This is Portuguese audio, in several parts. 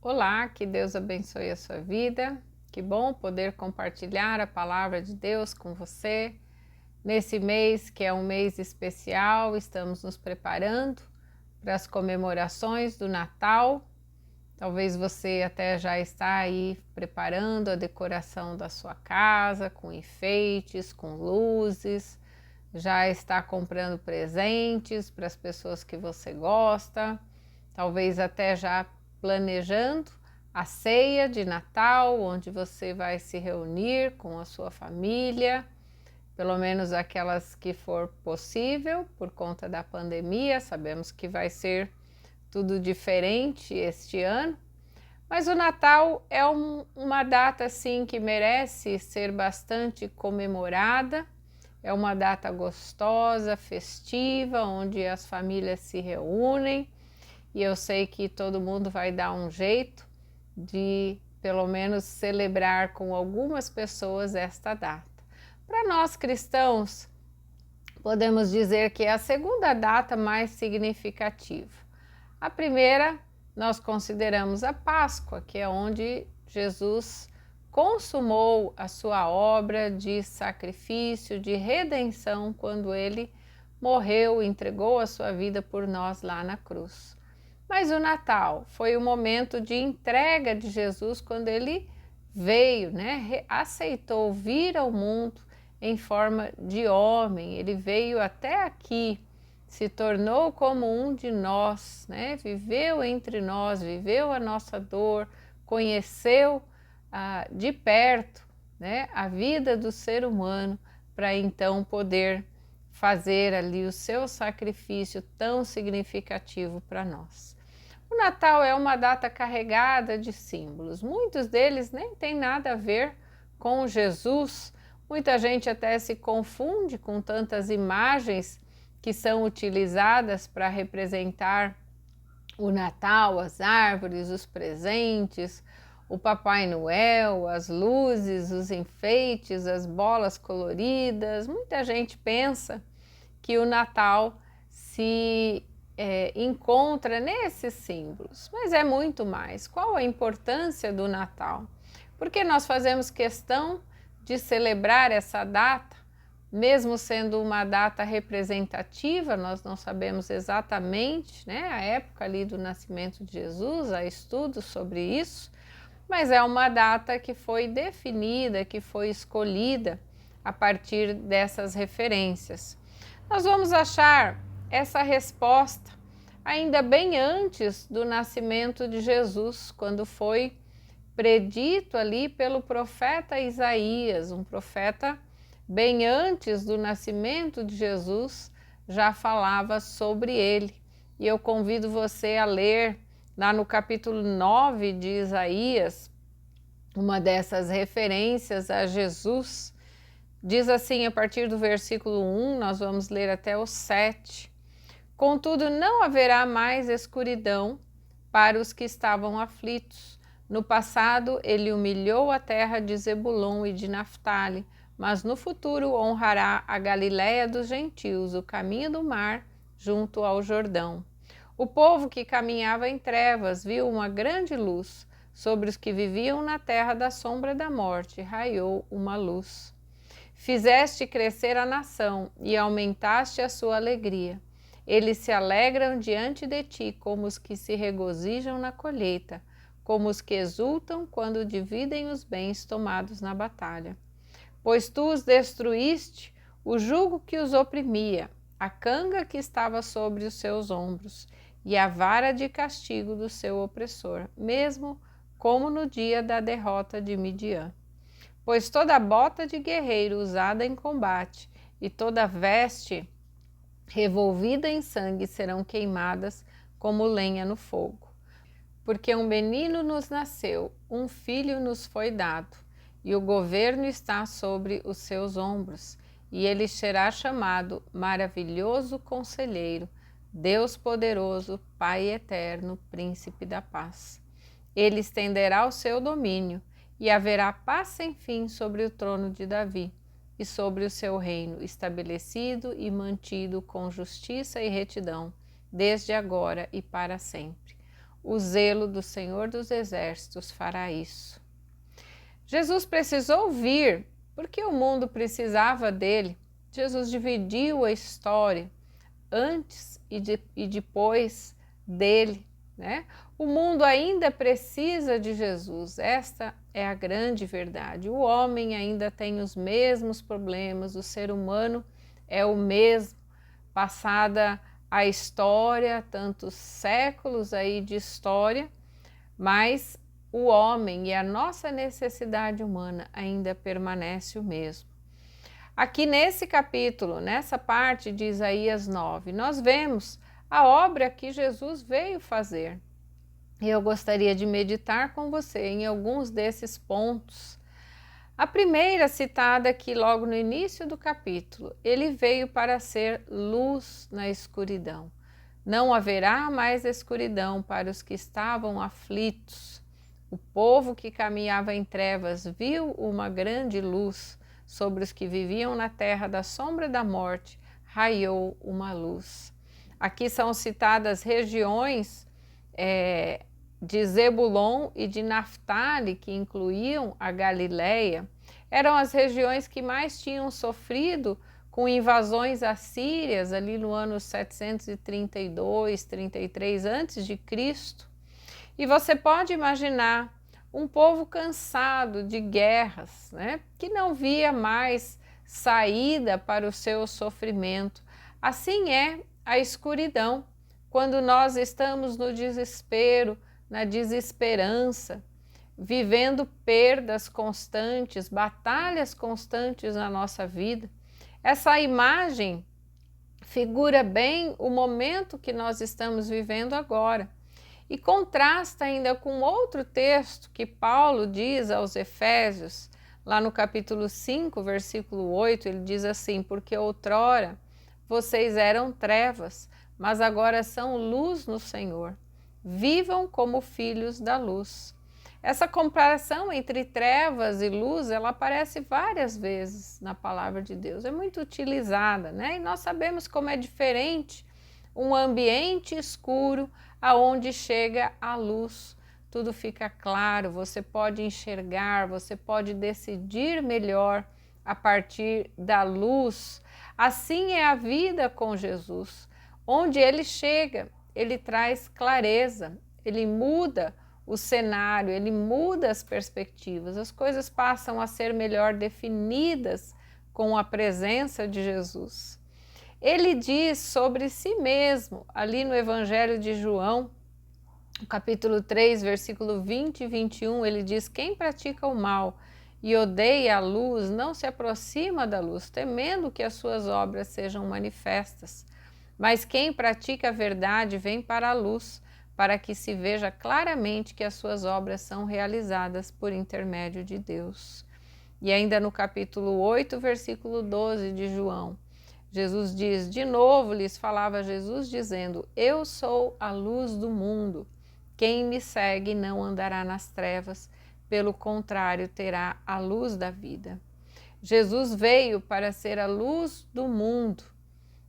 Olá, que Deus abençoe a sua vida. Que bom poder compartilhar a palavra de Deus com você. Nesse mês, que é um mês especial, estamos nos preparando para as comemorações do Natal. Talvez você até já está aí preparando a decoração da sua casa, com enfeites, com luzes, já está comprando presentes para as pessoas que você gosta, talvez até já planejando a ceia de Natal, onde você vai se reunir com a sua família, pelo menos aquelas que for possível, por conta da pandemia. Sabemos que vai ser tudo diferente este ano, mas o Natal é uma data assim que merece ser bastante comemorada. É uma data gostosa, festiva, onde as famílias se reúnem, e eu sei que todo mundo vai dar um jeito de pelo menos celebrar com algumas pessoas esta data. Para nós cristãos, podemos dizer que é a segunda data mais significativa. A primeira nós consideramos a Páscoa, que é onde Jesus consumou a sua obra de sacrifício, de redenção, quando ele morreu, entregou a sua vida por nós lá na cruz. Mas o Natal foi o momento de entrega de Jesus, quando ele veio, aceitou vir ao mundo em forma de homem. Ele veio até aqui, se tornou como um de nós, viveu entre nós, viveu a nossa dor, conheceu de perto a vida do ser humano, para então poder fazer ali o seu sacrifício tão significativo para nós. O Natal é uma data carregada de símbolos, muitos deles nem têm nada a ver com Jesus. Muita gente até se confunde com tantas imagens que são utilizadas para representar o Natal, as árvores, os presentes, o Papai Noel, as luzes, os enfeites, as bolas coloridas. Muita gente pensa que o Natal se encontra nesses símbolos, mas é muito mais. Qual a importância do Natal? Porque nós fazemos questão de celebrar essa data, mesmo sendo uma data representativa. Nós não sabemos exatamente a época ali do nascimento de Jesus, há estudos sobre isso, mas é uma data que foi definida, que foi escolhida a partir dessas referências. Nós vamos achar essa resposta ainda bem antes do nascimento de Jesus, quando foi predito ali pelo profeta Isaías, um profeta bem antes do nascimento de Jesus, já falava sobre ele. E eu convido você a ler lá no capítulo 9 de Isaías, uma dessas referências a Jesus. Diz assim, a partir do versículo 1, nós vamos ler até o 7. Contudo, não haverá mais escuridão para os que estavam aflitos. No passado, ele humilhou a terra de Zebulon e de Naftali, mas no futuro honrará a Galiléia dos gentios, o caminho do mar, junto ao Jordão. O povo que caminhava em trevas viu uma grande luz. Sobre os que viviam na terra da sombra da morte, raiou uma luz. Fizeste crescer a nação e aumentaste a sua alegria. Eles se alegram diante de ti como os que se regozijam na colheita, como os que exultam quando dividem os bens tomados na batalha. Pois tu os destruíste, o jugo que os oprimia, a canga que estava sobre os seus ombros, e a vara de castigo do seu opressor, mesmo como no dia da derrota de Midian. Pois toda bota de guerreiro usada em combate e toda veste revolvida em sangue serão queimadas como lenha no fogo. Porque um menino nos nasceu, um filho nos foi dado, e o governo está sobre os seus ombros, e ele será chamado Maravilhoso Conselheiro, Deus Poderoso, Pai Eterno, Príncipe da Paz. Ele estenderá o seu domínio, e haverá paz sem fim sobre o trono de Davi, e sobre o seu reino, estabelecido e mantido com justiça e retidão, desde agora e para sempre. o zelo do Senhor dos Exércitos fará isso. Jesus precisou vir porque o mundo precisava dele. Jesus dividiu a história antes e depois dele, né? O mundo ainda precisa de Jesus, esta é a grande verdade. O homem ainda tem os mesmos problemas, o ser humano é o mesmo, passada a história, tantos séculos aí de história, mas o homem e a nossa necessidade humana ainda permanece o mesmo. Aqui nesse capítulo, nessa parte de Isaías 9, nós vemos a obra que Jesus veio fazer. E eu gostaria de meditar com você em alguns desses pontos. A primeira citada aqui logo no início do capítulo, ele veio para ser luz na escuridão. Não haverá mais escuridão para os que estavam aflitos. O povo que caminhava em trevas viu uma grande luz. Sobre os que viviam na terra da sombra da morte, raiou uma luz. Aqui são citadas regiões de Zebulon e de Naftali, que incluíam a Galileia. Eram as regiões que mais tinham sofrido com invasões assírias, ali no ano 732, 33 a.C. E você pode imaginar um povo cansado de guerras, né? Que não via mais saída para o seu sofrimento. Assim é a escuridão, quando nós estamos no desespero, na desesperança, vivendo perdas constantes, batalhas constantes na nossa vida. Essa imagem figura bem o momento que nós estamos vivendo agora. E contrasta ainda com outro texto que Paulo diz aos Efésios, lá no capítulo 5, versículo 8, ele diz assim: porque outrora vocês eram trevas, mas agora são luz no Senhor. Vivam como filhos da luz. Essa comparação entre trevas e luz, ela aparece várias vezes na palavra de Deus, é muito utilizada, né? E nós sabemos como é diferente um ambiente escuro aonde chega a luz. Tudo fica claro, você pode enxergar, você pode decidir melhor a partir da luz. Assim é a vida com Jesus. Onde ele chega, ele traz clareza, ele muda o cenário, ele muda as perspectivas, as coisas passam a ser melhor definidas com a presença de Jesus. Ele diz sobre si mesmo, ali no Evangelho de João, capítulo 3, versículo 20 e 21, ele diz: quem pratica o mal e odeia a luz não se aproxima da luz, temendo que as suas obras sejam manifestas. Mas quem pratica a verdade vem para a luz, para que se veja claramente que as suas obras são realizadas por intermédio de Deus. E ainda no capítulo 8, versículo 12 de João, Jesus diz, de novo lhes falava Jesus dizendo: eu sou a luz do mundo, quem me segue não andará nas trevas, pelo contrário terá a luz da vida. Jesus veio para ser a luz do mundo.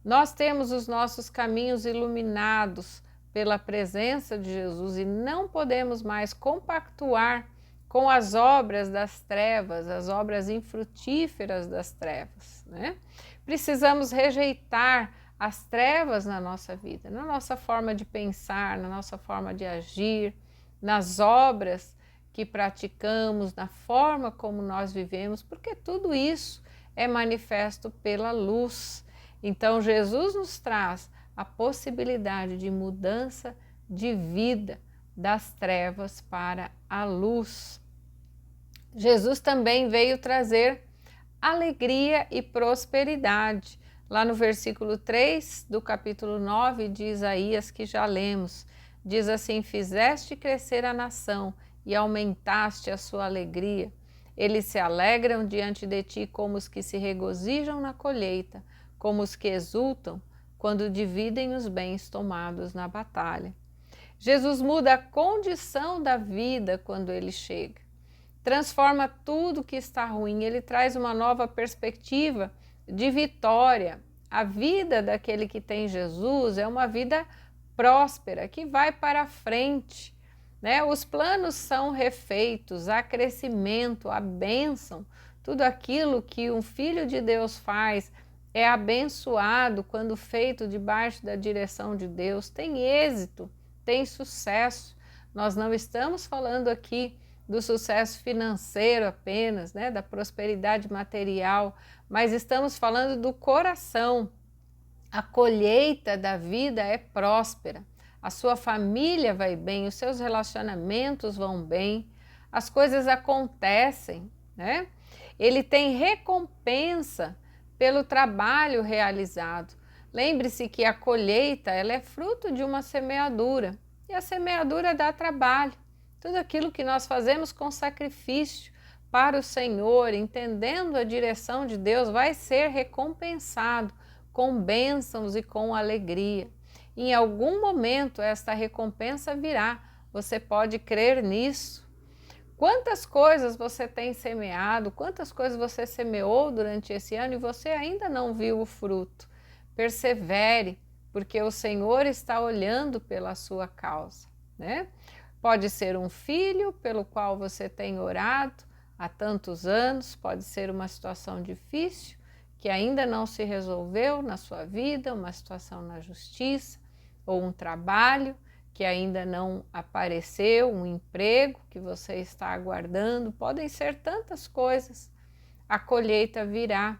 Nós temos os nossos caminhos iluminados pela presença de Jesus e não podemos mais compactuar com as obras das trevas, as obras infrutíferas das trevas, né? Precisamos rejeitar as trevas na nossa vida, na nossa forma de pensar, na nossa forma de agir, nas obras que praticamos, na forma como nós vivemos, porque tudo isso é manifesto pela luz. Então Jesus nos traz a possibilidade de mudança de vida das trevas para a luz. Jesus também veio trazer alegria e prosperidade. Lá no versículo 3 do capítulo 9 de Isaías, que já lemos, diz assim: fizeste crescer a nação e aumentaste a sua alegria. Eles se alegram diante de ti como os que se regozijam na colheita, como os que exultam quando dividem os bens tomados na batalha. Jesus muda a condição da vida quando ele chega. Transforma tudo que está ruim, ele traz uma nova perspectiva de vitória. A vida daquele que tem Jesus é uma vida próspera, que vai para frente, né? Os planos são refeitos, há crescimento, há bênção. Tudo aquilo que um filho de Deus faz é abençoado quando feito debaixo da direção de Deus, tem êxito, tem sucesso. Nós não estamos falando aqui do sucesso financeiro apenas, né, da prosperidade material, mas estamos falando do coração. A colheita da vida é próspera, a sua família vai bem, os seus relacionamentos vão bem, as coisas acontecem, né? Ele tem recompensa pelo trabalho realizado. Lembre-se que a colheita ela é fruto de uma semeadura, e a semeadura dá trabalho. Tudo aquilo que nós fazemos com sacrifício para o Senhor, entendendo a direção de Deus, vai ser recompensado com bênçãos e com alegria. Em algum momento esta recompensa virá, você pode crer nisso. Quantas coisas você tem semeado, quantas coisas você semeou durante esse ano e você ainda não viu o fruto? Persevere, porque o Senhor está olhando pela sua causa, né? Pode ser um filho pelo qual você tem orado há tantos anos, pode ser uma situação difícil que ainda não se resolveu na sua vida, uma situação na justiça, ou um trabalho que ainda não apareceu, um emprego que você está aguardando, podem ser tantas coisas. A colheita virá.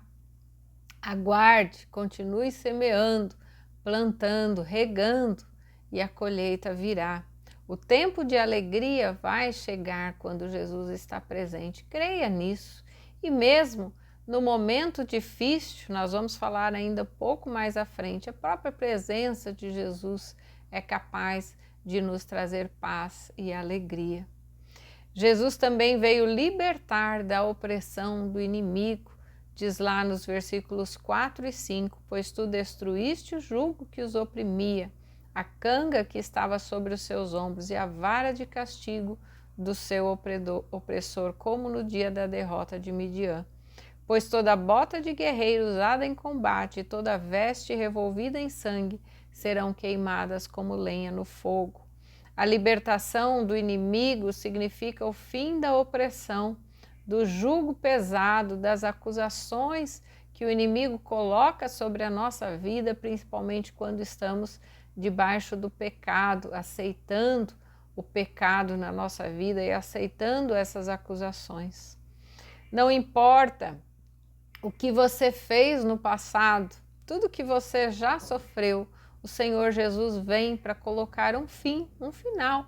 Aguarde, continue semeando, plantando, regando e a colheita virá. O tempo de alegria vai chegar quando Jesus está presente. Creia nisso. E mesmo no momento difícil, nós vamos falar ainda pouco mais à frente, a própria presença de Jesus é capaz de nos trazer paz e alegria. Jesus também veio libertar da opressão do inimigo, diz lá nos versículos 4 e 5, pois tu destruíste o jugo que os oprimia, a canga que estava sobre os seus ombros e a vara de castigo do seu opressor, como no dia da derrota de Midian. Pois toda bota de guerreiro usada em combate e toda veste revolvida em sangue serão queimadas como lenha no fogo. A libertação do inimigo significa o fim da opressão, do jugo pesado, das acusações que o inimigo coloca sobre a nossa vida, principalmente quando estamos debaixo do pecado, aceitando o pecado na nossa vida e aceitando essas acusações. Não importa o que você fez no passado, tudo que você já sofreu, o Senhor Jesus vem para colocar um fim, um final.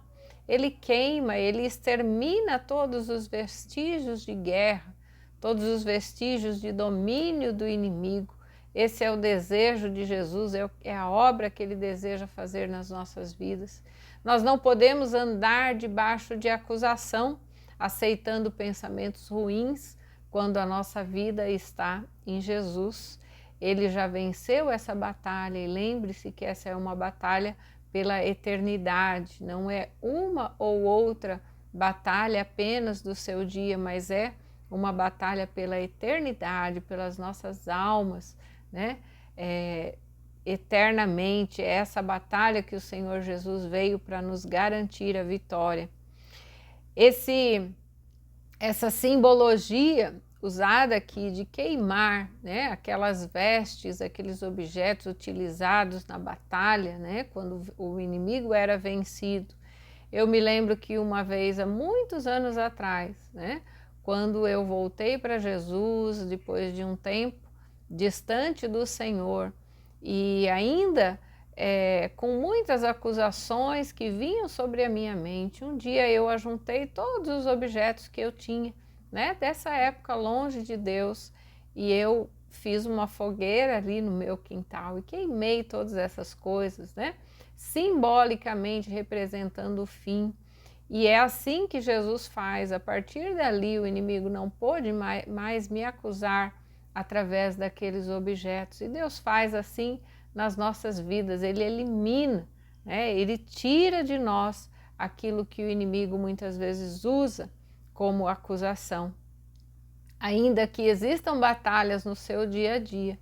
Ele queima, ele extermina todos os vestígios de guerra, todos os vestígios de domínio do inimigo. Esse é o desejo de Jesus, é a obra que ele deseja fazer nas nossas vidas. Nós não podemos andar debaixo de acusação, aceitando pensamentos ruins, quando a nossa vida está em Jesus. Ele já venceu essa batalha e lembre-se que essa é uma batalha pela eternidade, não é uma ou outra batalha apenas do seu dia, mas é uma batalha pela eternidade, pelas nossas almas, né? Eternamente, é essa batalha que o Senhor Jesus veio para nos garantir a vitória. Essa simbologia usada aqui de queimar, né, aquelas vestes, aqueles objetos utilizados na batalha, né, quando o inimigo era vencido. Eu me lembro que uma vez, há muitos anos atrás, né, quando eu voltei para Jesus, depois de um tempo distante do Senhor, e ainda com muitas acusações que vinham sobre a minha mente, um dia eu ajuntei todos os objetos que eu tinha, né, dessa época longe de Deus, e eu fiz uma fogueira ali no meu quintal e queimei todas essas coisas, né, simbolicamente representando o fim. E é assim que Jesus faz. A partir dali o inimigo não pôde mais me acusar através daqueles objetos, e Deus faz assim nas nossas vidas. Ele elimina, né, ele tira de nós aquilo que o inimigo muitas vezes usa como acusação. Ainda que existam batalhas no seu dia a dia,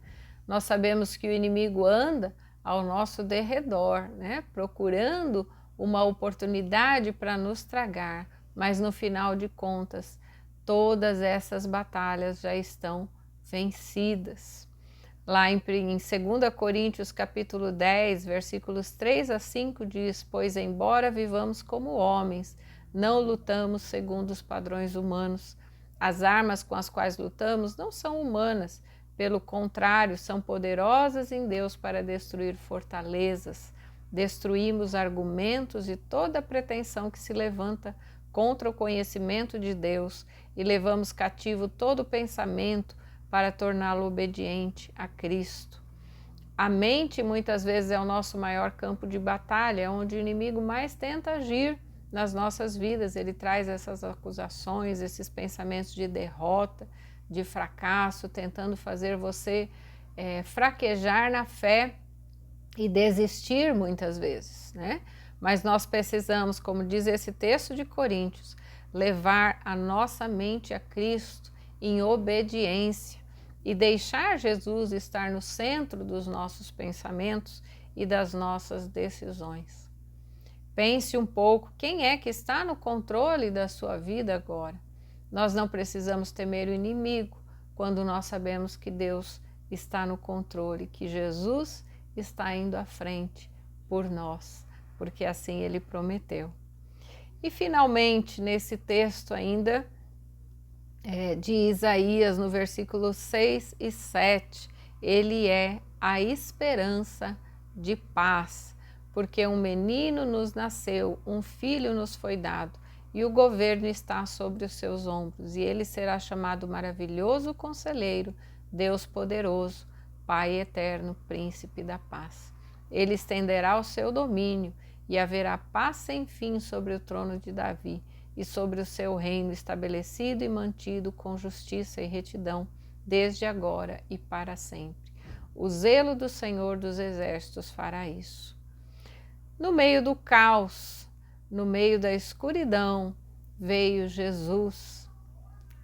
nós sabemos que o inimigo anda ao nosso derredor, né? Procurando uma oportunidade para nos tragar, mas no final de contas, todas essas batalhas já estão vencidas. Lá em 2 Coríntios capítulo 10, versículos 3 a 5 diz: pois embora vivamos como homens, não lutamos segundo os padrões humanos. As armas com as quais lutamos não são humanas, pelo contrário, são poderosas em Deus para destruir fortalezas. Destruímos argumentos e toda pretensão que se levanta contra o conhecimento de Deus e levamos cativo todo pensamento para torná-lo obediente a Cristo. A mente muitas vezes é o nosso maior campo de batalha, onde o inimigo mais tenta agir nas nossas vidas. Ele traz essas acusações, esses pensamentos de derrota, de fracasso, tentando fazer você fraquejar na fé e desistir muitas vezes, né? Mas nós precisamos, como diz esse texto de Coríntios, levar a nossa mente a Cristo em obediência e deixar Jesus estar no centro dos nossos pensamentos e das nossas decisões. Pense um pouco, quem é que está no controle da sua vida agora? Nós não precisamos temer o inimigo quando nós sabemos que Deus está no controle, que Jesus está indo à frente por nós, porque assim Ele prometeu. E finalmente, nesse texto ainda, de Isaías, no versículo 6 e 7, ele é a esperança de paz, porque um menino nos nasceu, um filho nos foi dado, e o governo está sobre os seus ombros, e ele será chamado Maravilhoso Conselheiro, Deus Poderoso, Pai Eterno, Príncipe da Paz. Ele estenderá o seu domínio, e haverá paz sem fim sobre o trono de Davi, e sobre o seu reino estabelecido e mantido com justiça e retidão, desde agora e para sempre. O zelo do Senhor dos Exércitos fará isso. No meio do caos, no meio da escuridão, veio Jesus.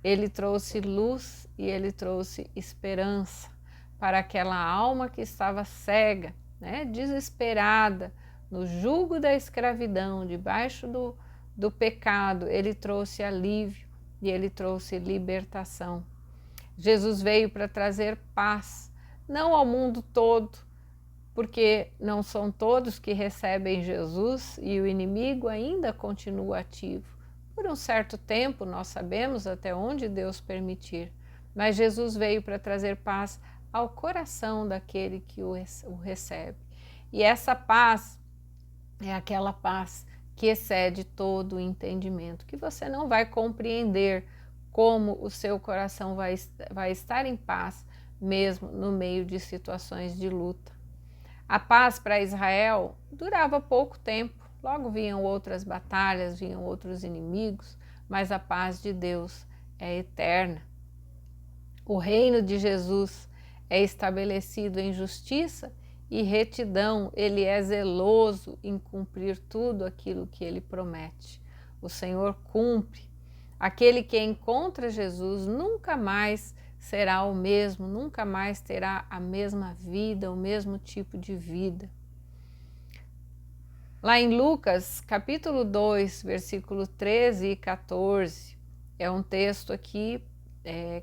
Ele trouxe luz e ele trouxe esperança para aquela alma que estava cega, né, desesperada, no jugo da escravidão, debaixo do pecado. Ele trouxe alívio e ele trouxe libertação. Jesus veio para trazer paz, não ao mundo todo, porque não são todos que recebem Jesus e o inimigo ainda continua ativo. Por um certo tempo, nós sabemos até onde Deus permitir, mas Jesus veio para trazer paz ao coração daquele que o recebe. E essa paz é aquela paz que excede todo o entendimento, que você não vai compreender como o seu coração vai estar em paz, mesmo no meio de situações de luta. A paz para Israel durava pouco tempo, logo vinham outras batalhas, vinham outros inimigos, mas a paz de Deus é eterna. O reino de Jesus é estabelecido em justiça e retidão, ele é zeloso em cumprir tudo aquilo que ele promete. O Senhor cumpre. Aquele que encontra Jesus nunca mais será o mesmo, nunca mais terá a mesma vida, o mesmo tipo de vida. Lá em Lucas, capítulo 2, versículo 13 e 14, é um texto aqui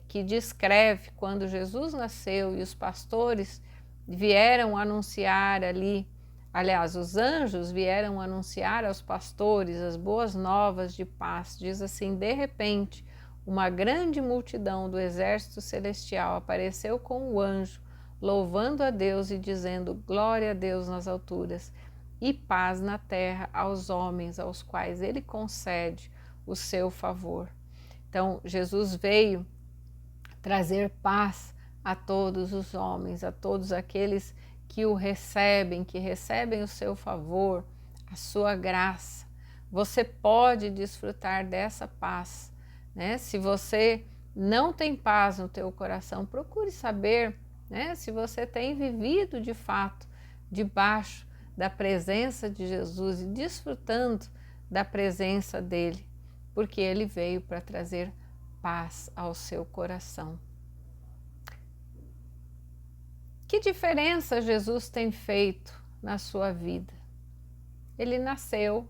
que descreve quando Jesus nasceu e os pastores vieram anunciar ali, aliás, os anjos vieram anunciar aos pastores as boas novas de paz. Diz assim: de repente, uma grande multidão do exército celestial apareceu com o anjo, louvando a Deus e dizendo: glória a Deus nas alturas e paz na terra aos homens aos quais ele concede o seu favor. Então, Jesus veio trazer paz a todos os homens, a todos aqueles que o recebem, que recebem o seu favor, a sua graça. Você pode desfrutar dessa paz, né? Se você não tem paz no teu coração, procure saber, né, se você tem vivido de fato debaixo da presença de Jesus e desfrutando da presença dele, porque ele veio para trazer paz ao seu coração. Que diferença Jesus tem feito na sua vida? Ele nasceu,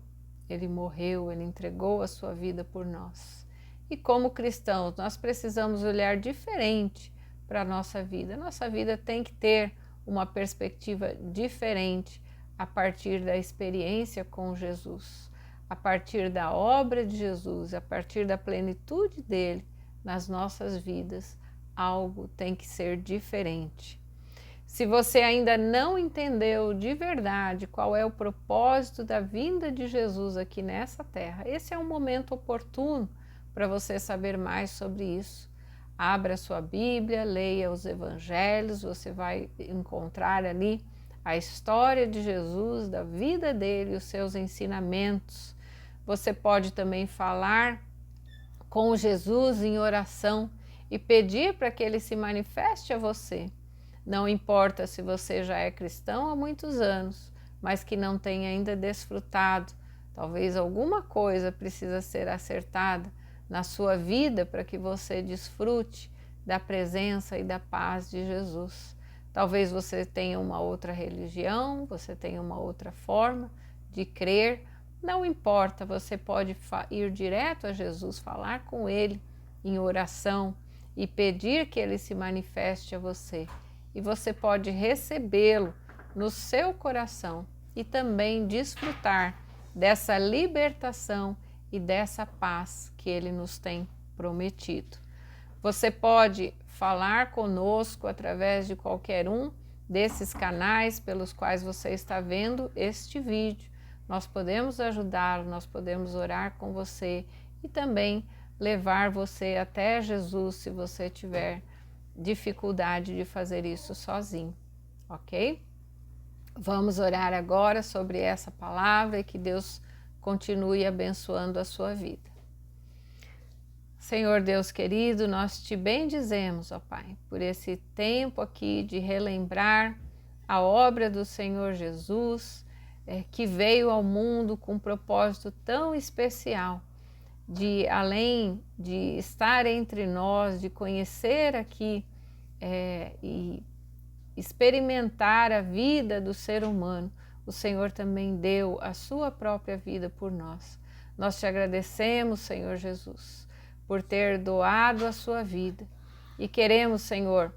ele morreu, ele entregou a sua vida por nós. E como cristãos, nós precisamos olhar diferente para a nossa vida. Nossa vida tem que ter uma perspectiva diferente a partir da experiência com Jesus, a partir da obra de Jesus, a partir da plenitude dele nas nossas vidas. Algo tem que ser diferente. Se você ainda não entendeu de verdade qual é o propósito da vinda de Jesus aqui nessa terra, esse é um momento oportuno para você saber mais sobre isso. Abra sua Bíblia, leia os Evangelhos, você vai encontrar ali a história de Jesus, da vida dele, os seus ensinamentos. Você pode também falar com Jesus em oração e pedir para que ele se manifeste a você. Não importa se você já é cristão há muitos anos, mas que não tenha ainda desfrutado. Talvez alguma coisa precisa ser acertada na sua vida para que você desfrute da presença e da paz de Jesus. Talvez você tenha uma outra religião, você tenha uma outra forma de crer. Não importa, você pode ir direto a Jesus, falar com ele em oração e pedir que ele se manifeste a você. E você pode recebê-lo no seu coração e também desfrutar dessa libertação e dessa paz que ele nos tem prometido. Você pode falar conosco através de qualquer um desses canais pelos quais você está vendo este vídeo. Nós podemos ajudá-lo, nós podemos orar com você e também levar você até Jesus se você tiver dificuldade de fazer isso sozinho, ok? Vamos orar agora sobre essa palavra e que Deus continue abençoando a sua vida. Senhor Deus querido, nós te bendizemos, ó Pai, por esse tempo aqui de relembrar a obra do Senhor Jesus, que veio ao mundo com um propósito tão especial, de além de estar entre nós, de conhecer aqui e experimentar a vida do ser humano, o Senhor também deu a sua própria vida por nós. Nós te agradecemos, Senhor Jesus, por ter doado a sua vida e queremos, Senhor,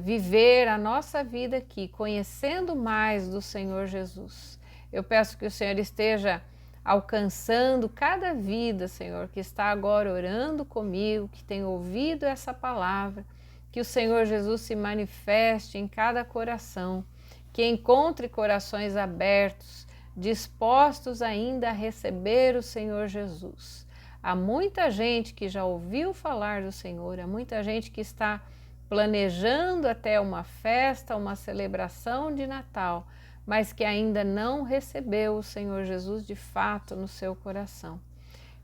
viver a nossa vida aqui, conhecendo mais do Senhor Jesus. Eu peço que o Senhor esteja alcançando cada vida, Senhor, que está agora orando comigo, que tem ouvido essa palavra, que o Senhor Jesus se manifeste em cada coração, que encontre corações abertos, dispostos ainda a receber o Senhor Jesus. Há muita gente que já ouviu falar do Senhor, há muita gente que está planejando até uma festa, uma celebração de Natal, mas que ainda não recebeu o Senhor Jesus de fato no seu coração.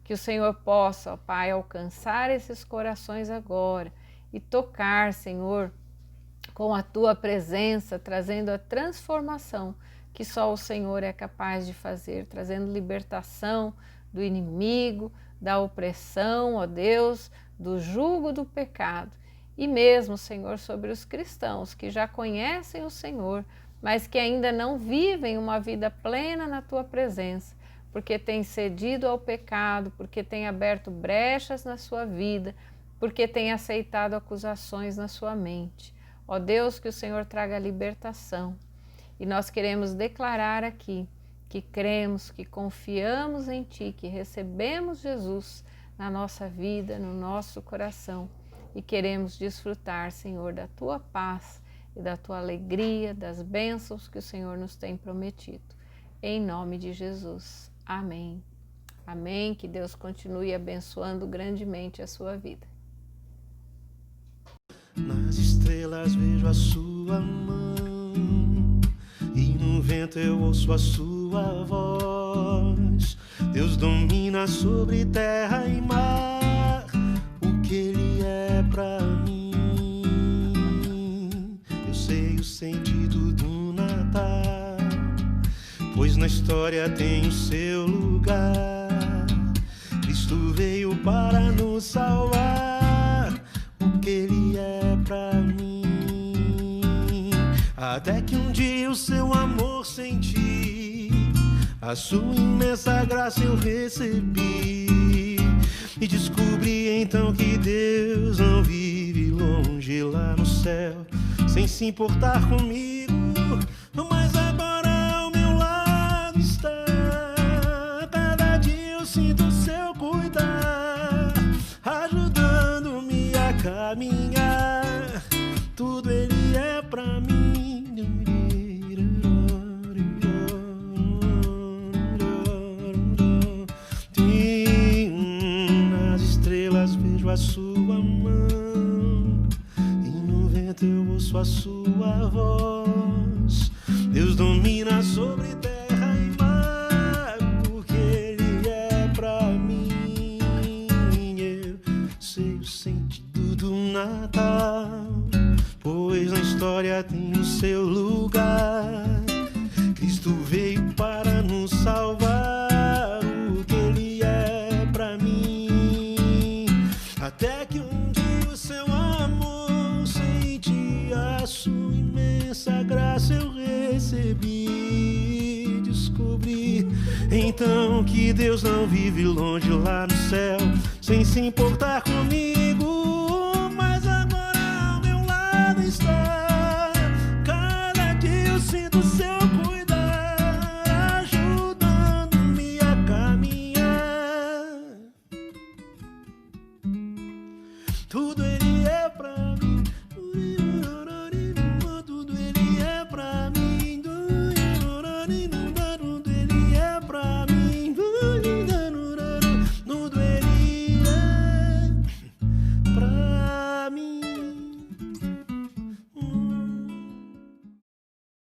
Que o Senhor possa, ó Pai, alcançar esses corações agora e tocar, Senhor, com a Tua presença, trazendo a transformação que só o Senhor é capaz de fazer, trazendo libertação do inimigo, da opressão, ó Deus, do jugo do pecado. E mesmo, Senhor, sobre os cristãos que já conhecem o Senhor, mas que ainda não vivem uma vida plena na Tua presença, porque têm cedido ao pecado, porque têm aberto brechas na sua vida, porque têm aceitado acusações na sua mente. Ó Deus, que o Senhor traga libertação. E nós queremos declarar aqui que cremos, que confiamos em Ti, que recebemos Jesus na nossa vida, no nosso coração e queremos desfrutar, Senhor, da Tua paz e da Tua alegria, das bênçãos que o Senhor nos tem prometido. Em nome de Jesus. Amém. Amém. Que Deus continue abençoando grandemente a sua vida. Nas estrelas vejo a sua mão e no vento eu ouço a sua voz. Deus domina sobre terra e mar, o que Ele é pra mim. Eu sei o sentido do Natal, pois na história tem o seu lugar. Cristo veio para nos salvar, o que Ele é pra mim. Até que um dia o seu amor senti, a sua imensa graça eu recebi. E descobri então que Deus não vive longe lá no céu, sem se importar comigo, mas agora ao meu lado está. Cada dia eu sinto o seu cuidar, ajudando-me a caminhar. Tudo Ele é pra mim. Nas estrelas vejo a sua mão, e no vento eu ouço a sua voz. Deus domina sobre terra e mar, porque Ele é pra mim. Eu sei o sentido do Natal, pois na história tem o seu lugar. Cristo veio para nos salvar, o que Ele é pra mim. Até que um dia o seu amor senti, a sua imensa graça eu recebi. Descobri então que Deus não vive longe lá no céu, sem se importar comigo, mas agora ao meu lado está.